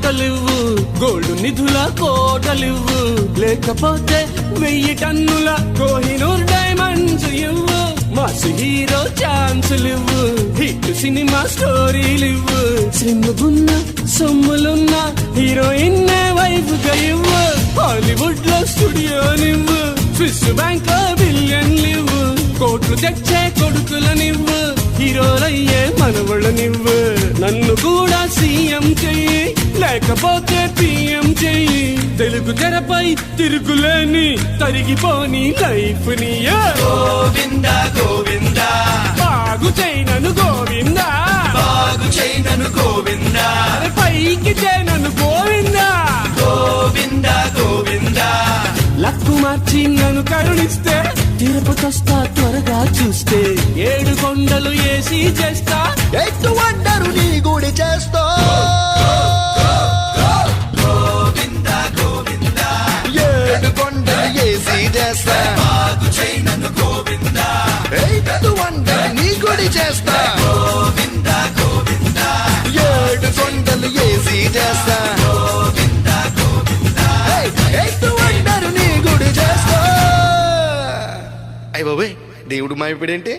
మాటలివ్వు, gold నిధుల కోటలివ్వు, లేకపోతే 1000 టన్నుల కోహినూర్ డైమండ్స్ ఇవ్వు. మాస్ హీరో ఛాన్సులివ్వు, హిట్ సినిమా స్టోరీలివ్వు, సిమ్ముగున్న సొమ్ములున్న హీరోయిన్ వైఫ్ గా ఇవ్వు. హాలీవుడ్ లో స్టూడియోనివ్వు, స్విస్ బ్యాంక్ లో బిలియన్లివ్వు, కోట్లు తెచ్చే కొడుకులనివ్వు, హీరోలయ్యే మనవళ్ళనివ్వు. నన్ను కూడా సీఎం చెయ్యి, లేకపోతే పిఎం చెయ్యి. తెలుగు తెరపై తిరుగులేని తరిగిపోని లైఫ్ ని గోవింద గోవింద బాగు చేయనను గోవింద, బాగు చేయనను గోవింద, పైకి చేయనను గోవింద. గోవింద గోవింద లక్కు మార్చి నన్ను కరుణిస్తే, తిరుపతొస్తా త్వరగా చూస్తే, 7 కొండలు ఏసీ చేస్తా, 8 వండరు నీ గుడి చేస్తా. గోవింద గోవింద 7 కొండలు ఏసీ చేస్తా, బాగు చేయనను గోవింద, 8 వండరు నీ గుడి చేస్తా. గోవింద గోవింద 7 కొండలు ఏసీ చేస్తా, గోవింద గోవింద 8 వండరు నీ గుడి చేస్తా. అయ్య బాబోయ్, దేవుడు మాయపడేంటి?